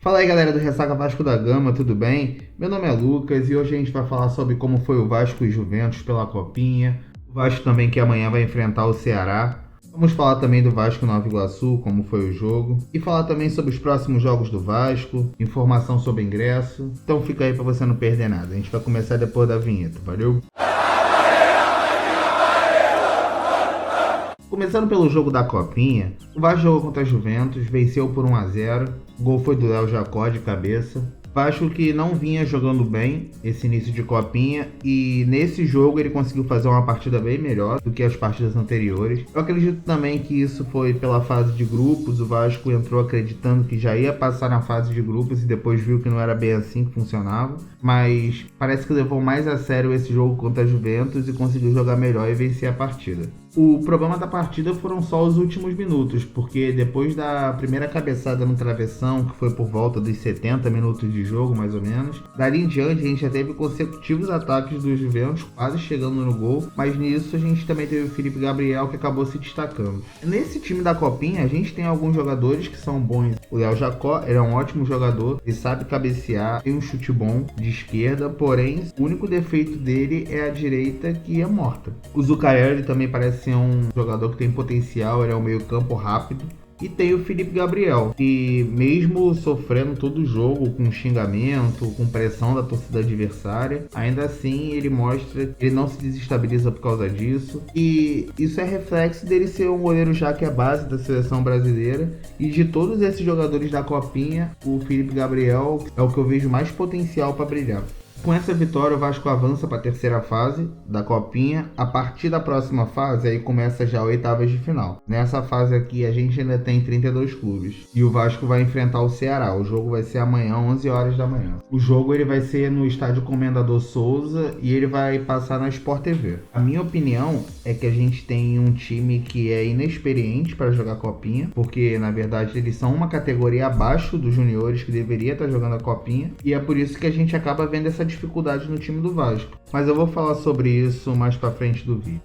Fala aí, galera do Ressaca Vasco da Gama, tudo bem? Meu nome é Lucas e hoje a gente vai falar sobre como foi o Vasco e Juventus pela Copinha. O Vasco também que amanhã vai enfrentar o Ceará. Vamos falar também do Vasco Nova Iguaçu, como foi o jogo. E falar também sobre os próximos jogos do Vasco, informação sobre ingresso. Então fica aí para você não perder nada. A gente vai começar depois da vinheta, valeu? Começando pelo jogo da Copinha, o Vasco jogou contra a Juventus, venceu por 1-0. O gol foi do Léo Jacó de cabeça. Vasco que não vinha jogando bem esse início de Copinha e nesse jogo ele conseguiu fazer uma partida bem melhor do que as partidas anteriores. Eu acredito também que isso foi pela fase de grupos. O Vasco entrou acreditando que já ia passar na fase de grupos e depois viu que não era bem assim que funcionava. Mas parece que levou mais a sério esse jogo contra a Juventus e conseguiu jogar melhor e vencer a partida. O problema da partida foram só os últimos minutos, porque depois da primeira cabeçada no travessão, que foi por volta dos 70 minutos de jogo, mais ou menos, dali em diante a gente já teve consecutivos ataques dos Juventus, quase chegando no gol, mas nisso a gente também teve o Felipe Gabriel, que acabou se destacando. Nesse time da Copinha, a gente tem alguns jogadores que são bons. O Léo Jacó, ele é um ótimo jogador, ele sabe cabecear, tem um chute bom de esquerda, porém, o único defeito dele é a direita, que é morta. O Zuccarelli também parece ser um jogador que tem potencial, ele é um meio campo rápido. E tem o Felipe Gabriel, que mesmo sofrendo todo o jogo com xingamento, com pressão da torcida adversária, ainda assim ele mostra que ele não se desestabiliza por causa disso. E isso é reflexo dele ser um goleiro já que é base da seleção brasileira. E de todos esses jogadores da Copinha, o Felipe Gabriel é o que eu vejo mais potencial para brilhar. Com essa vitória, o Vasco avança para a terceira fase da Copinha. A partir da próxima fase, aí começa já oitavas de final. Nessa fase aqui, a gente ainda tem 32 clubes. E o Vasco vai enfrentar o Ceará. O jogo vai ser amanhã, 11 horas da manhã. O jogo ele vai ser no estádio Comendador Souza e ele vai passar na Sport TV. A minha opinião é que a gente tem um time que é inexperiente para jogar Copinha, porque, na verdade, eles são uma categoria abaixo dos juniores que deveria estar jogando a Copinha. E é por isso que a gente acaba vendo essa dificuldade no time do Vasco, mas eu vou falar sobre isso mais pra frente do vídeo.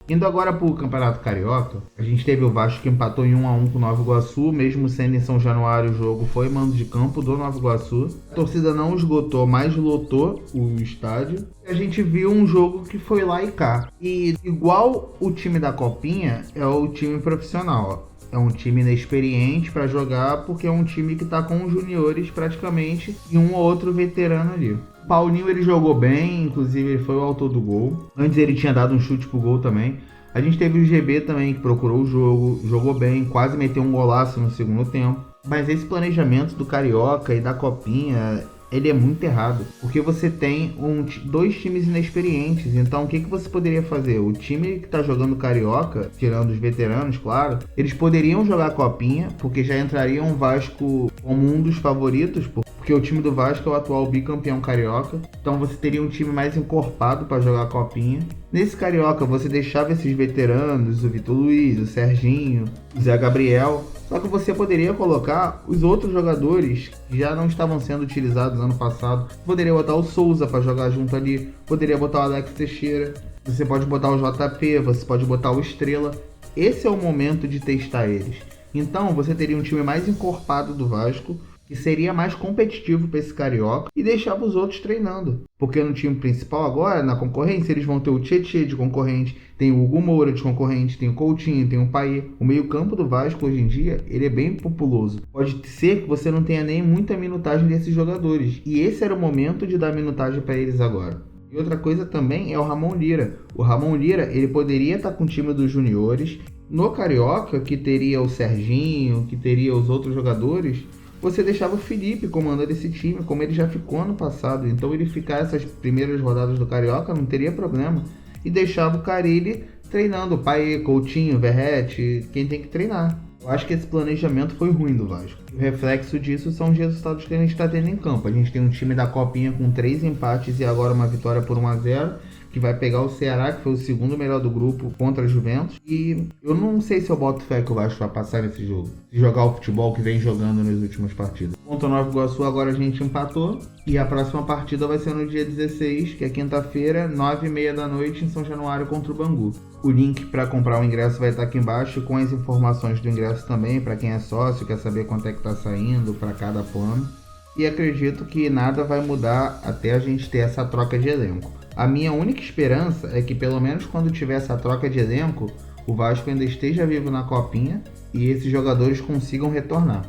Indo agora pro Campeonato Carioca, a gente teve o Vasco que empatou em 1-1 com o Nova Iguaçu, mesmo sendo em São Januário. O jogo foi mando de campo do Nova Iguaçu. A torcida não esgotou, mas lotou o estádio. A gente viu um jogo que foi lá e cá. E igual o time da Copinha, é o time profissional. É um time inexperiente para jogar, porque é um time que tá com os juniores praticamente e um ou outro veterano ali. O Paulinho ele jogou bem, inclusive ele foi o autor do gol. Antes ele tinha dado um chute pro gol também. A gente teve o GB também que procurou o jogo, jogou bem, quase meteu um golaço no segundo tempo. Mas esse planejamento do Carioca e da Copinha, ele é muito errado, porque você tem dois times inexperientes. Então o que você poderia fazer? O time que está jogando Carioca, tirando os veteranos, claro, eles poderiam jogar Copinha, porque já entrariam o Vasco como um dos favoritos, porque o time do Vasco é o atual bicampeão carioca. Então você teria um time mais encorpado para jogar a Copinha. Nesse Carioca você deixava esses veteranos, o Vitor Luiz, o Serginho, o Zé Gabriel. Só que você poderia colocar os outros jogadores que já não estavam sendo utilizados ano passado. Poderia botar o Souza para jogar junto ali. Poderia botar o Alex Teixeira. Você pode botar o JP, você pode botar o Estrela. Esse é o momento de testar eles. Então você teria um time mais encorpado do Vasco, que seria mais competitivo para esse Carioca, e deixava os outros treinando. Porque no time principal agora, na concorrência, eles vão ter o Tietê de concorrente, tem o Hugo Moura de concorrente, tem o Coutinho, tem o Payet. O meio campo do Vasco hoje em dia, ele é bem populoso. Pode ser que você não tenha nem muita minutagem desses jogadores, e esse era o momento de dar minutagem para eles agora. E outra coisa também é o Ramon Lira. O Ramon Lira, ele poderia estar com o time dos juniores. No Carioca, que teria o Serginho, que teria os outros jogadores, você deixava o Felipe comandando esse time, como ele já ficou ano passado. Então ele ficar essas primeiras rodadas do Carioca não teria problema. E deixava o Carille treinando, o Payet, Coutinho, Verratti, quem tem que treinar. Eu acho que esse planejamento foi ruim do Vasco. O reflexo disso são os resultados que a gente está tendo em campo. A gente tem um time da Copinha com 3 empates e agora uma vitória por 1-0. que vai pegar o Ceará, que foi o segundo melhor do grupo, contra a Juventus. E eu não sei se eu boto fé que o Vasco vai passar nesse jogo, se jogar o futebol que vem jogando nas últimas partidas. Ponto Nova Iguaçu agora a gente empatou, e a próxima partida vai ser no dia 16, que é quinta-feira, 9h30 da noite, em São Januário contra o Bangu. O link para comprar o ingresso vai estar aqui embaixo, com as informações do ingresso também, para quem é sócio, quer saber quanto é que está saindo para cada plano. E acredito que nada vai mudar até a gente ter essa troca de elenco. A minha única esperança é que pelo menos quando tiver essa troca de elenco, o Vasco ainda esteja vivo na copinha e esses jogadores consigam retornar.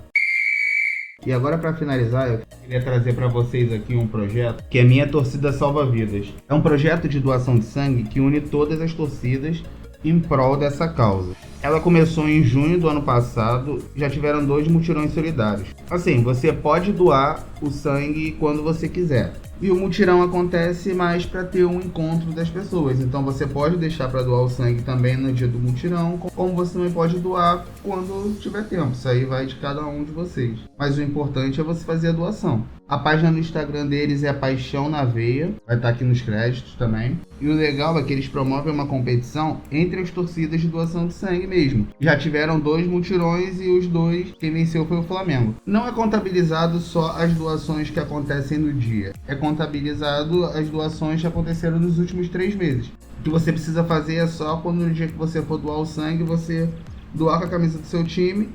E agora, para finalizar, eu queria trazer para vocês aqui um projeto que é Minha Torcida Salva Vidas. É um projeto de doação de sangue que une todas as torcidas em prol dessa causa. Ela começou em junho do ano passado, já tiveram 2 mutirões solidários. Assim, você pode doar o sangue quando você quiser. E o mutirão acontece mais para ter um encontro das pessoas. Então você pode deixar para doar o sangue também no dia do mutirão, como você também pode doar quando tiver tempo. Isso aí vai de cada um de vocês. Mas o importante é você fazer a doação. A página no Instagram deles é Paixão na Veia, vai estar aqui nos créditos também. E o legal é que eles promovem uma competição entre as torcidas de doação de sangue mesmo. Já tiveram 2 mutirões e os 2, quem venceu foi o Flamengo. Não é contabilizado só as doações que acontecem no dia, é contabilizado as doações que aconteceram nos últimos 3 meses. O que você precisa fazer é só quando no dia que você for doar o sangue, você doar com a camisa do seu time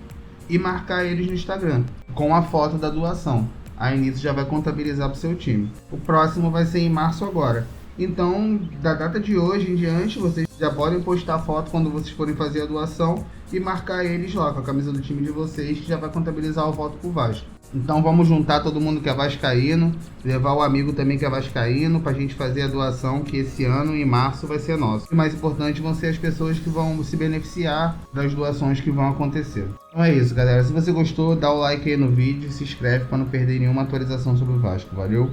e marcar eles no Instagram, com a foto da doação. Aí nisso já vai contabilizar para o seu time. O próximo vai ser em março agora. Então, da data de hoje em diante, vocês já podem postar foto quando vocês forem fazer a doação e marcar eles lá com a camisa do time de vocês, que já vai contabilizar o voto pro Vasco. Então vamos juntar todo mundo que é vascaíno, levar o amigo também que é vascaíno, pra gente fazer a doação que esse ano, em março, vai ser nosso. O mais importante vão ser as pessoas que vão se beneficiar das doações que vão acontecer. Então é isso, galera. Se você gostou, dá o like aí no vídeo e se inscreve para não perder nenhuma atualização sobre o Vasco. Valeu?